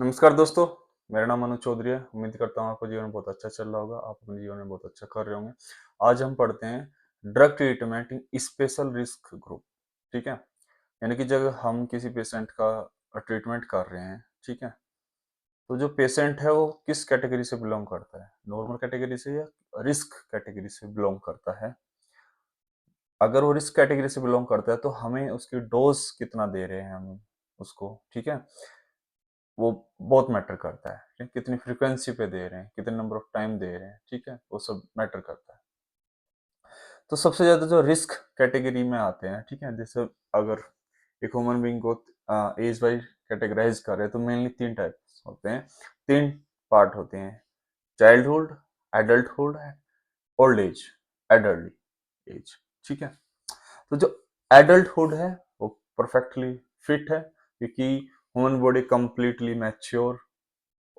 नमस्कार दोस्तों, मेरा नाम अनुज चौधरी है। उम्मीद करता हूँ आपका जीवन बहुत अच्छा चल रहा होगा, आप अपने जीवन में बहुत अच्छा कर रहे होंगे। आज हम पढ़ते हैं ड्रग ट्रीटमेंट इन स्पेशल रिस्क ग्रुप। ठीक है, यानी कि जब हम किसी पेशेंट का ट्रीटमेंट कर रहे हैं, ठीक है, तो जो पेशेंट है वो किस कैटेगरी से बिलोंग करता है, नॉर्मल कैटेगरी से या रिस्क कैटेगरी से बिलोंग करता है। अगर वो रिस्क कैटेगरी से बिलोंग करता है तो हमें उसकी डोज कितना दे रहे हैं हम उसको, ठीक है, वो बहुत मैटर करता है। ठीक है? कितनी फ्रीक्वेंसी पे दे रहे हैं, कितने नंबर ऑफ टाइम दे रहे हैं, ठीक है, वो सब मैटर करता है। तो सबसे ज्यादा जो रिस्क कैटेगरी में आते हैं, ठीक है, जैसे अगर एक ह्यूमन बीइंग को एज वाइज कैटेगराइज कर रहे हैं तो मेनली तीन टाइप होते हैं, तीन पार्ट होते हैं: childhood, adulthood, old age, adult age. ठीक है, तो जो एडल्टहुड है वो परफेक्टली फिट है, क्योंकि ह्यूमन बॉडी कंप्लीटली मैच्योर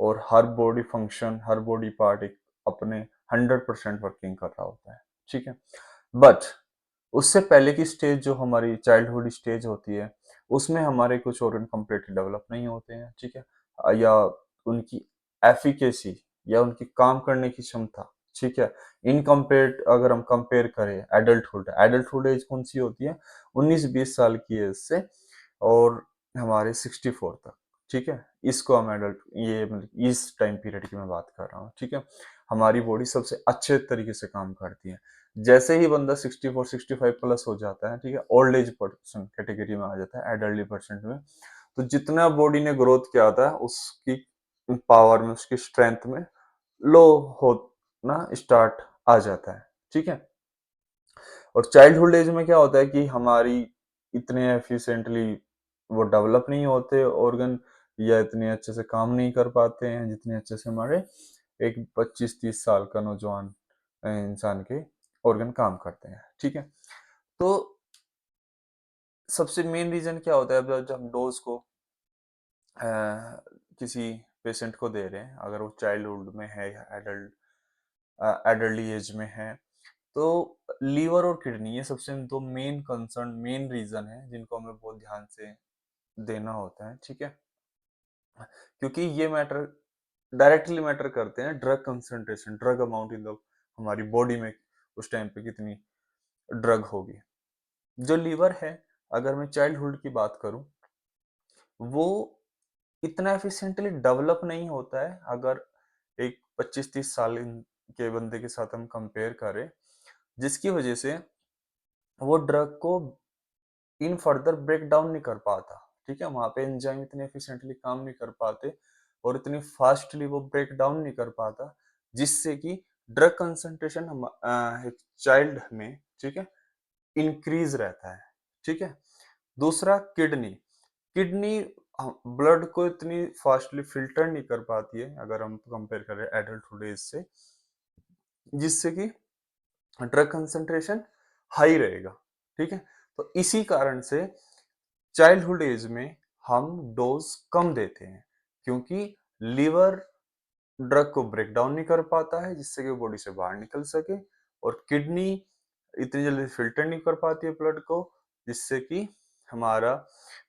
और हर बॉडी फंक्शन, हर बॉडी पार्ट एक अपने 100% वर्किंग कर रहा होता है। ठीक है, बट उससे पहले की स्टेज जो हमारी चाइल्डहुड स्टेज होती है, उसमें हमारे कुछ ऑर्गन कंप्लीटली डेवलप नहीं होते हैं। ठीक है, या उनकी एफिकेसी या उनकी काम करने की क्षमता, ठीक है, इनकम्पेयर अगर हम कंपेयर करें एडल्टहुड, एडल्टहुड एज कौन सी होती है, 19-20 साल की एज से और हमारे 64 तक। ठीक है, इसको हम एडल्ट, ये मतलब इस टाइम पीरियड की मैं बात कर रहा हूँ। ठीक है, हमारी बॉडी सबसे अच्छे तरीके से काम करती है। जैसे ही बंदा 64-65 प्लस हो जाता है, ठीक है, ओल्ड एज पर्सन कैटेगरी में आ जाता है, एडल्टली पर्सन में, तो जितना बॉडी ने ग्रोथ किया था उसकी पावर में, उसकी स्ट्रेंथ में लो होना स्टार्ट आ जाता है। ठीक है, और चाइल्डहुड एज में क्या होता है कि हमारी इतने एफिशिएंटली वो डेवलप नहीं होते ऑर्गन, या इतने अच्छे से काम नहीं कर पाते हैं जितने अच्छे से हमारे एक 25-30 साल का नौजवान इंसान के ऑर्गन काम करते हैं। ठीक है, तो सबसे मेन रीजन क्या होता है, जब हम डोज को अ, किसी पेशेंट को दे रहे हैं, अगर वो चाइल्डहुड में है या एडल्ट एज में है, तो लीवर और किडनी ये सबसे दो मेन कंसर्न, मेन रीजन है जिनको हमें बहुत ध्यान से देना होता है। ठीक है, क्योंकि ये मैटर डायरेक्टली मैटर करते हैं drug concentration, drug amount in the हमारी बॉडी में उस टाइम पे कितनी ड्रग होगी। जो लीवर है, अगर मैं चाइल्डहुड की बात करूं, वो इतना एफिशिएंटली डेवलप नहीं होता है अगर एक 25-30 साल के बंदे के साथ हम कंपेयर करें, जिसकी वजह से वो ड्रग को इन फर्दर ब्रेक डाउन नहीं कर पाता। ठीक है, वहां पे एंजाइम इतने एफिशिएंटली काम नहीं कर पाते और इतनी फास्टली वो ब्रेक डाउन नहीं कर पाता, जिससे कि ड्रग कंसंट्रेशन हम एक चाइल्ड में, ठीक है, इंक्रीज रहता है। ठीक है, दूसरा किडनी, किडनी ब्लड को इतनी फास्टली फिल्टर नहीं कर पाती है अगर हम कंपेयर करें एडल्टहुड एज से, जिससे कि ड्रग कंसंट्रेशन हाई रहेगा। ठीक है, तो इसी कारण से चाइल्डहुड एज में हम डोज कम देते हैं, क्योंकि लीवर ड्रग को ब्रेक डाउन नहीं कर पाता है जिससे कि वो बॉडी से बाहर निकल सके, और किडनी इतनी जल्दी फिल्टर नहीं कर पाती है ब्लड को, जिससे कि हमारा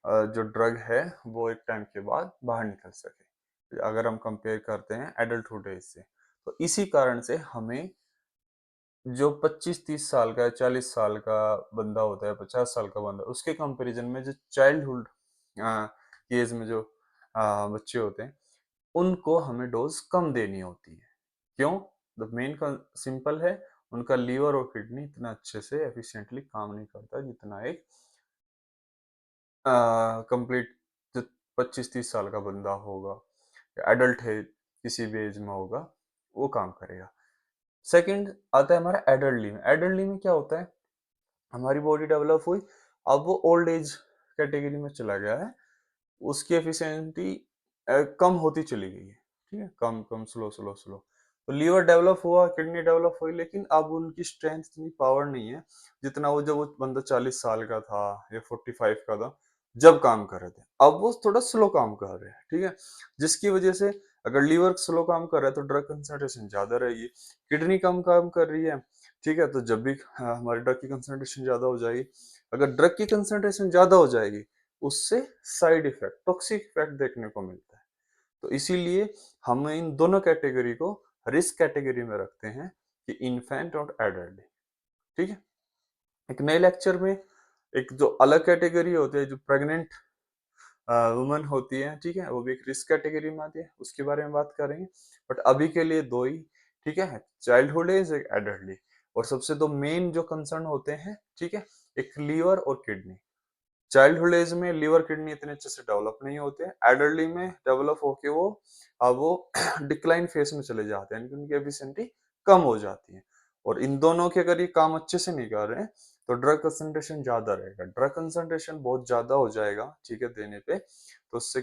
जो ड्रग है वो एक टाइम के बाद बाहर निकल सके, अगर हम कंपेयर करते हैं एडल्टहुड एज से। तो इसी कारण से हमें जो 25-30 साल का, 40 साल का बंदा होता है, 50 साल का बंदा, उसके कंपैरिजन में जो चाइल्डहुड की एज में जो बच्चे होते हैं, उनको हमें डोज कम देनी होती है। क्यों? द मेन सिंपल है, उनका लीवर और किडनी इतना अच्छे से एफिशिएंटली काम नहीं करता जितना एक कंप्लीट जो 25-30 साल का बंदा होगा, एडल्ट है किसी भी एज में होगा, वो काम करेगा। सेकंड आता है हमारा एडल्टली में। एडल्टली में क्या होता है, हमारी बॉडी डेवलप हुई, अब वो ओल्ड एज कैटेगरी में चला गया है, उसकी एफिशिएंसी कम होती चली गई है। ठीक है, कम कम, स्लो स्लो स्लो, तो लीवर डेवलप हुआ, किडनी डेवलप हुई, लेकिन अब उनकी स्ट्रेंथ इतनी पावर नहीं है जितना वो जब वो बंदा 40 साल का था या 45 का था जब काम कर रहे थे। अब वो थोड़ा स्लो काम कर रहे हैं। ठीक है, जिसकी वजह से अगर लीवर स्लो काम कर रहा है तो ड्रग कंसंट्रेशन ज्यादा रहेगी, किडनी कम काम कर रही है, ठीक है, तो जब भी हमारी ड्रग की कंसंट्रेशन ज्यादा हो जाएगी, अगर ड्रग की कंसंट्रेशन ज्यादा हो जाएगी, उससे साइड इफेक्ट, टॉक्सिक इफेक्ट देखने को मिलता है। तो इसीलिए हम इन दोनों कैटेगरी को रिस्क कैटेगरी में रखते हैं कि इन्फेंट और एडल्ट। ठीक है। एक नए लेक्चर में एक जो अलग कैटेगरी होती है, जो प्रेग्नेंट वुमन होती है, ठीक है, वो भी एक रिस्क कैटेगरी में आती है, उसके बारे में बात करेंगे। बट अभी के लिए दो ही, ठीक है, चाइल्डहुड एज, एक एडल्ट। और सबसे दो मेन जो कंसर्न होते हैं, ठीक है, एक लीवर और किडनी। चाइल्डहुड एज में लीवर किडनी इतने अच्छे से डेवलप नहीं होते, एडल्टली में डेवलप होके वो डिक्लाइन फेस में चले जाते हैं, यानी कि उनकी एफिशिएंसी कम हो जाती है। और इन दोनों के अगर ये काम अच्छे से नहीं कर रहे हैं तो ड्रग कंसंट्रेशन ज्यादा रहेगा, ड्रग कंसंट्रेशन बहुत ज्यादा हो जाएगा, ठीक है, देने पे, तो उससे